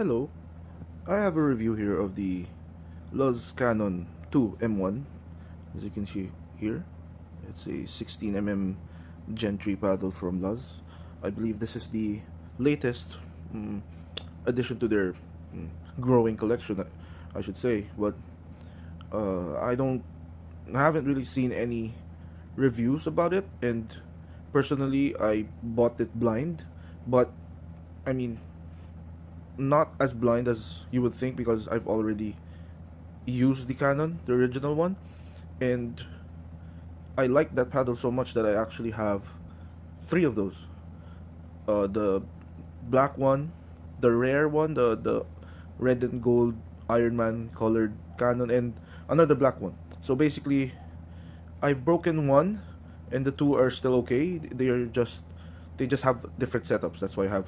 Hello, I have a review here of the Luzz Cannon 2 M1. As you can see here, it's a 16 mm Gen 3 paddle from Luzz. I believe this is the latest mm, addition to their mm, growing collection, I should say. But I haven't really seen any reviews about it, and personally, I bought it blind. But I mean, not as blind as you would think because I've already used the Canon, the original one, and I like that paddle so much that I actually have three of those. The black one, the rare one, the red and gold Iron Man colored Canon, and another black one. So basically, I've broken one, and the two are still okay. They just have different setups. That's why I have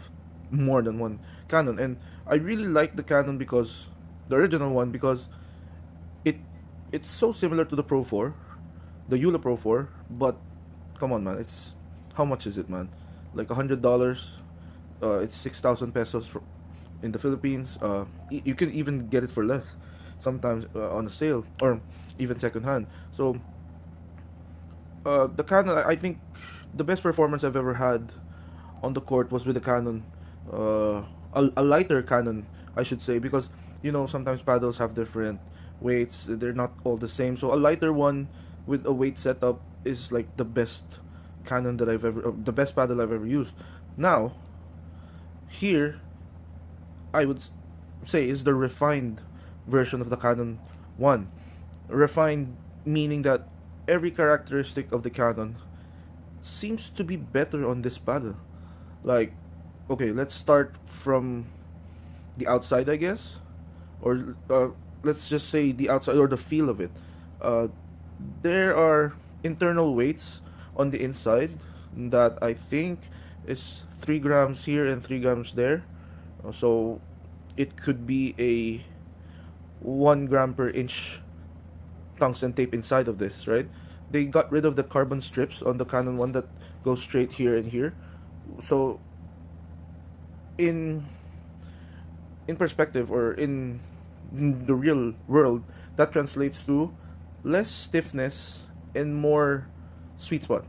more than one Canon, and I really like the Canon because the original one because it it's so similar to the Pro 4, the Eula Pro 4, but come on, man, it's how much is it, man? Like $100. It's 6,000 pesos in the Philippines. You can even get it for less sometimes on a sale or even second hand. So the Canon, I think the best performance I've ever had on the court was with the Canon, a lighter Canon, I should say, because sometimes paddles have different weights; they're not all the same. So a lighter one with a weight setup is like the best Canon that the best paddle I've ever used. Now, here, I would say is the refined version of the Canon one. Refined meaning that every characteristic of the Canon seems to be better on this paddle. Like, okay, let's start from the outside, I guess, or let's just say the outside or the feel of it. Uh, there are internal weights on the inside that I think is 3 grams here and 3 grams there. So it could be a 1 gram per inch tungsten tape inside of this, right? They got rid of the carbon strips on the Canon one that go straight here and here. So in perspective or in the real world, that translates to less stiffness and more sweet spot.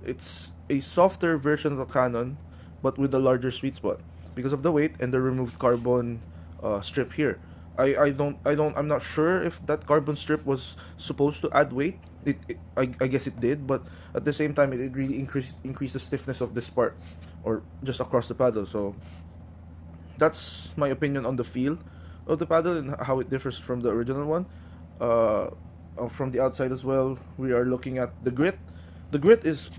It's a softer version of the Canon, but with a larger sweet spot because of the weight and the removed carbon strip here. I'm not sure if that carbon strip was supposed to add weight. I guess it did, but at the same time, it really increased the stiffness of this part, or just across the paddle. So that's my opinion on the feel of the paddle and how it differs from the original one. From the outside as well, we are looking at the grit. The grit is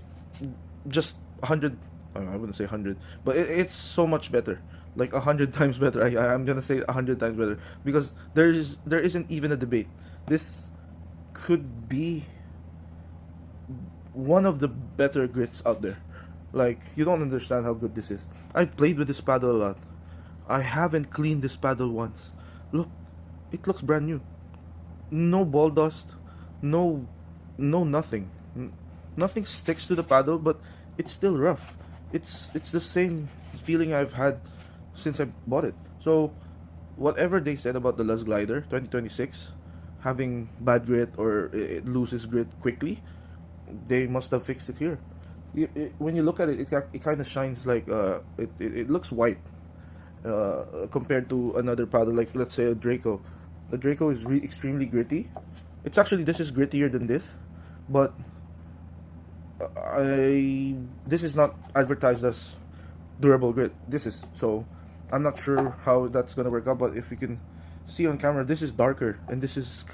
just 100. I wouldn't say 100, but it's so much better, like 100 times better. I'm gonna say 100 times better because there isn't even a debate. This could be one of the better grits out there. Like, you don't understand how good this is. I've played with this paddle a lot. I haven't cleaned this paddle once. Look, it looks brand new. No ball dust, no nothing. Nothing sticks to the paddle, but it's still rough. It's the same feeling I've had since I bought it. So whatever they said about the Luzz Glider 2026 having bad grit or it loses grit quickly, they must have fixed it here. When you look at it, it kind of shines like it looks white compared to another paddle, like let's say a Draco. The Draco is extremely gritty. It's actually, this is grittier than this, but I this is not advertised as durable grit. This is, so I'm not sure how that's gonna work out. But if you can see on camera, this is darker, and this is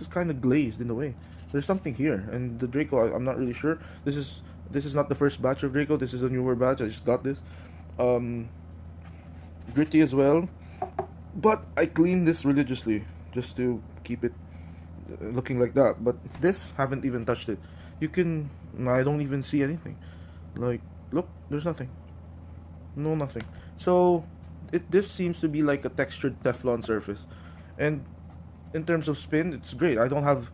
kind of glazed in a way. There's something here, and the Draco, I'm not really sure. This is not the first batch of Draco. This is a newer batch. I just got this. Gritty as well, but I clean this religiously just to keep it looking like that. But this, haven't even touched it. I don't even see anything. Like, look, there's nothing. No, nothing. So this seems to be like a textured Teflon surface, and in terms of spin, it's great. I don't have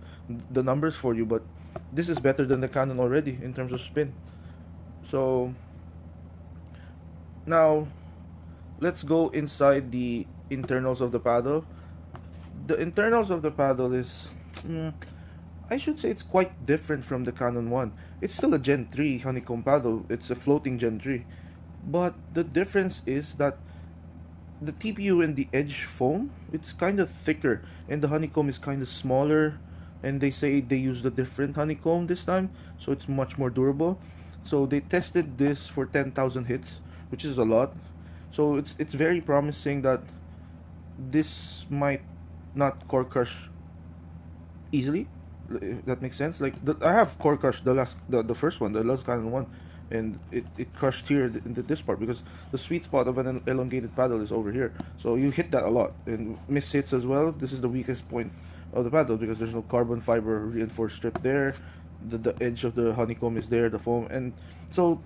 the numbers for you, but this is better than the Canon already in terms of spin. So now let's go inside the internals of the paddle. The internals of the paddle is, mm, I should say it's quite different from the Canon one. It's still a Gen 3 honeycomb paddle. It's a floating Gen 3. But the difference is that the TPU and the edge foam, it's kind of thicker, and the honeycomb is kind of smaller. And they say they used a different honeycomb this time, so it's much more durable. So they tested this for 10,000 hits, which is a lot. So it's very promising that this might not core crush easily. If that makes sense. Like I have core crush the first one, the Luzz Cannon one, and it crushed here in this part because the sweet spot of an elongated paddle is over here. So you hit that a lot and miss hits as well. This is the weakest point of the paddle because there's no carbon fiber reinforced strip there. The edge of the honeycomb is there, the foam, and so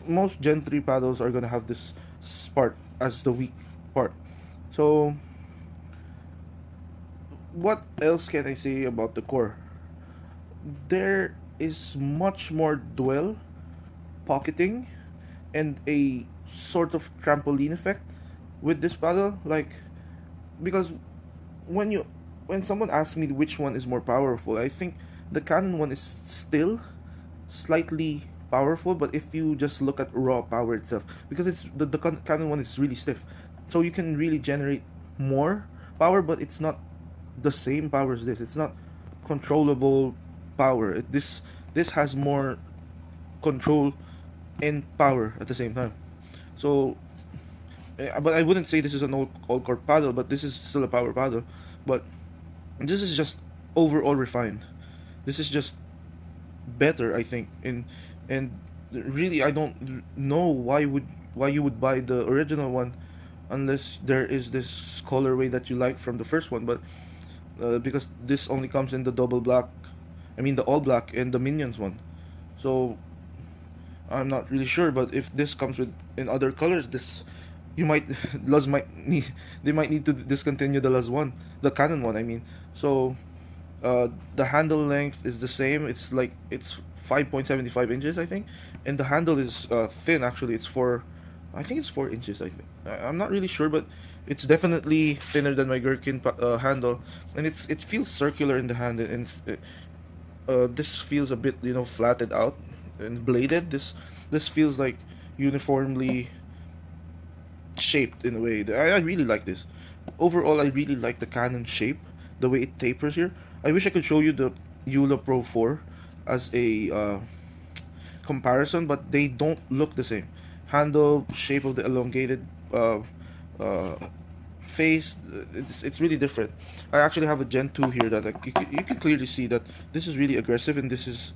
most Gen 3 paddles are gonna have this part as the weak part. So what else can I say about the core? There is much more dwell, pocketing, and a sort of trampoline effect with this paddle. Like, because when you when someone asks me which one is more powerful, I think the Canon one is still slightly powerful. But if you just look at raw power itself, because the Canon one is really stiff, so you can really generate more power, but it's not the same power as this. It's not controllable power. This has more control and power at the same time. So, but I wouldn't say this is an all core paddle, but this is still a power paddle. But this is just overall refined. This is just better, I think. And really, I don't know why you would buy the original one unless there is this colorway that you like from the first one. But because this only comes in the double black, I mean the all black and the Minions one. So I'm not really sure, but if this comes with in other colors, this you might Luzz might need they might need to discontinue the Luzz one, the Canon one. I mean, so the handle length is the same. It's 5.75 inches, I think, and the handle is thin. Actually, I think it's 4 inches. I think I'm not really sure, but it's definitely thinner than my Gherkin handle, and it feels circular in the hand, and this feels a bit flatted out and bladed. This feels like uniformly shaped in a way. I really like this. Overall, I really like the Canon shape, the way it tapers here. I wish I could show you the Eula Pro 4 as a comparison, but they don't look the same. Handle, shape of the elongated uh, face, it's really different. I actually have a Gen 2 here that you can clearly see that this is really aggressive, and this is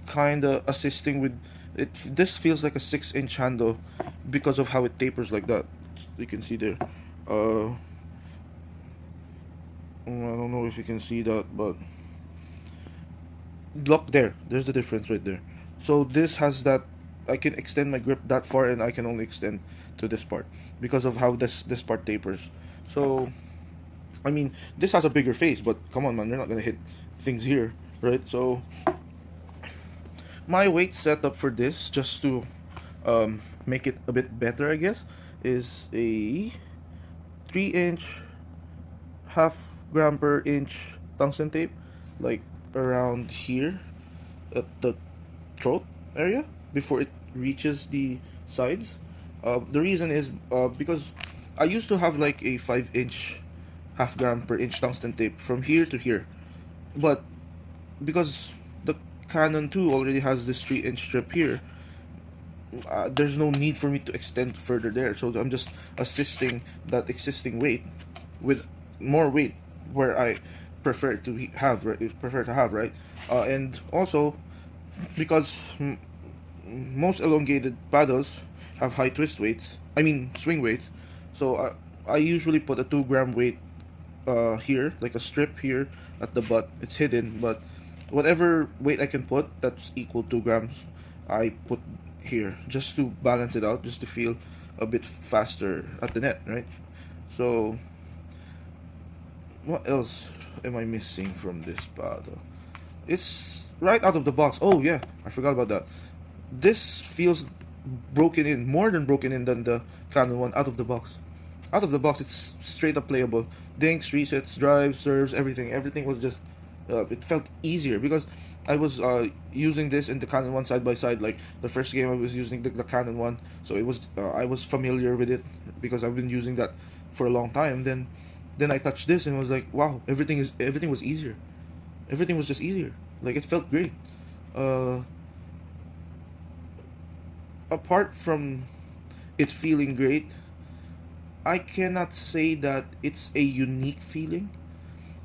kind of assisting with it. This feels like a 6-inch handle because of how it tapers like that. You can see there. I don't know if you can see that, but look there. There's the difference right there. So this has that. I can extend my grip that far, and I can only extend to this part because of how this part tapers. So, I mean, this has a bigger face, but come on, man, you're not gonna hit things here, right? So, my weight setup for this, just to make it a bit better, I guess, is a 3-inch, half gram per inch tungsten tape, like around here at the throat area before it reaches the sides. The reason is because I used to have like a 5-inch, half gram per inch tungsten tape from here to here, but because the Canon 2 already has this 3-inch strip here, there's no need for me to extend further there. So I'm just assisting that existing weight with more weight where I prefer to have, right? And also because most elongated paddles have high twist weights, I mean swing weights, so I usually put a 2-gram weight here, like a strip here at the butt. It's hidden, but whatever weight I can put that's equal 2 grams, I put here just to balance it out, just to feel a bit faster at the net, right? So what else am I missing from this paddle? It's right out of the box. Oh yeah, I forgot about that. This feels broken in, more than broken in than the Canon one out of the box. Out of the box, it's straight up playable. Dinks, resets, drives, serves, everything. Everything was just, it felt easier because I was using this and the Canon one side by side. Like the first game, I was using the Canon one, so it was I was familiar with it because I've been using that for a long time. Then I touched this and was like, wow, everything was easier. Everything was just easier. Like it felt great. Uh, Apart from it feeling great, I cannot say that it's a unique feeling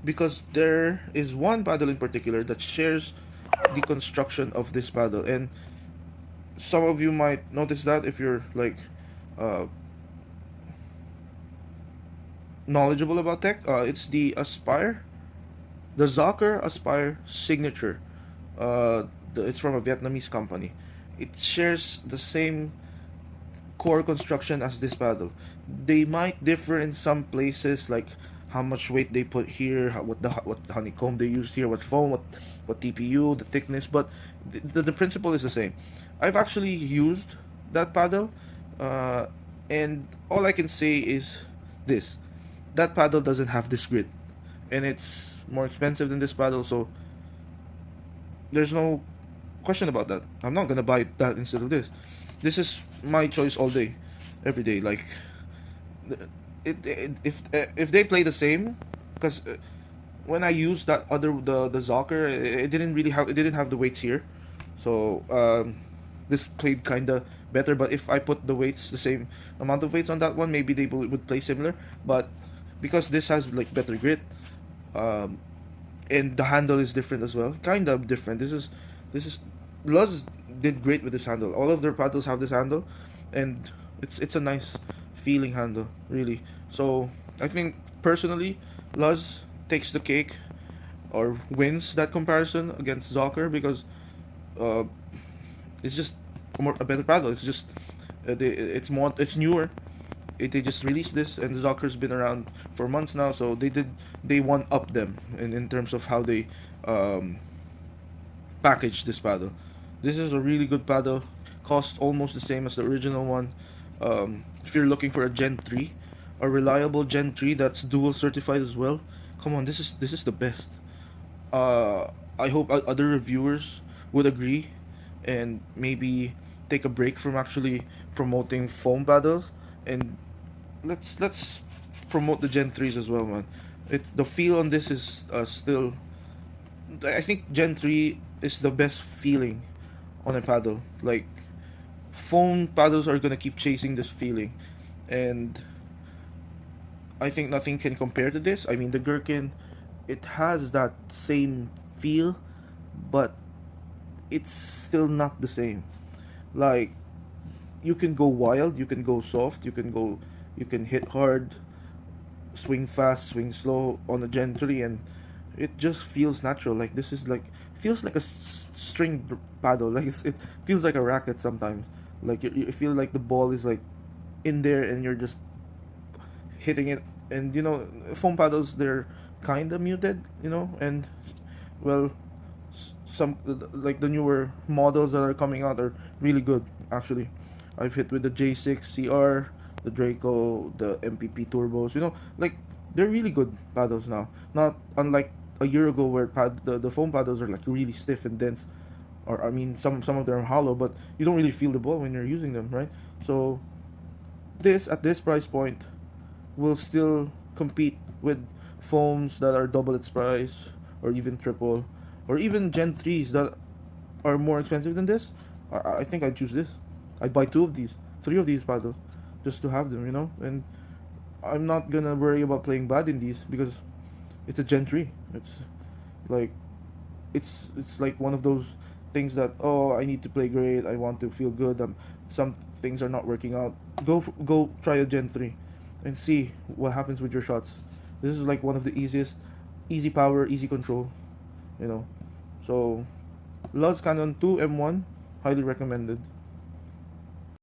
because there is one paddle in particular that shares the construction of this paddle, and some of you might notice that if you're like uh, knowledgeable about tech. It's the Aspire, the Zocker Aspire signature. It's from a Vietnamese company. It shares the same core construction as this paddle. They might differ in some places, like how much weight they put here, what honeycomb they use here, what foam, what TPU, the thickness, but the principle is the same. I've actually used that paddle, uh, and all I can say is this: that paddle doesn't have this grit, and it's more expensive than this paddle, so there's no question about that. I'm not gonna buy that instead of this. This is my choice all day, every day. Like, if they play the same, because when I used that other the Zocker, it didn't have the weights here, so this played kinda better. But if I put the weights, the same amount of weights on that one, maybe they would play similar. But because this has like better grit, um, and the handle is different as well, kind of different. This is Luzz did great with this handle. All of their paddles have this handle, and it's a nice feeling handle, really. So I think personally, Luzz takes the cake or wins that comparison against Zocker because uh, it's just a better paddle. It's just it's newer. They just released this, and Zocker's been around for months now, so they one up them in terms of how they um, package this paddle. This is a really good paddle. Cost almost the same as the original one. If you're looking for a Gen 3, a reliable Gen 3 that's dual certified as well, come on, this is the best. I hope other reviewers would agree and maybe take a break from actually promoting foam paddles, and let's promote the Gen 3s as well, man. The feel on this is still, I think Gen 3 is the best feeling on a paddle. Like, foam paddles are gonna keep chasing this feeling, and I think nothing can compare to this. I mean, the Gherkin, it has that same feel, but it's still not the same. Like, you can go wild, you can go soft, you can hit hard, swing fast, swing slow on a Gen 3, and it just feels natural. Like, this is like, feels like a string paddle. Like, it feels like a racket sometimes. Like, you feel like the ball is like in there and you're just hitting it. And foam paddles, they're kind of muted, and well, some like the newer models that are coming out are really good actually. I've hit with the J6 CR, the Draco, the MPP turbos, like, they're really good paddles now, not unlike a year ago where the foam paddles are like really stiff and dense, or I mean, some of them are hollow, but you don't really feel the ball when you're using them, right? So this, at this price point, will still compete with foams that are double its price, or even triple, or even Gen 3s that are more expensive than this. I think I'd choose this. I'd buy three of these paddles, just to have them, and I'm not gonna worry about playing bad in these because it's a Gen 3. It's like, it's like one of those things that, oh, I need to play great, I want to feel good, some things are not working out. Go try a Gen 3 and see what happens with your shots. This is like one of the easy power, easy control, you know. So, Luzz Cannon 2 M1, highly recommended.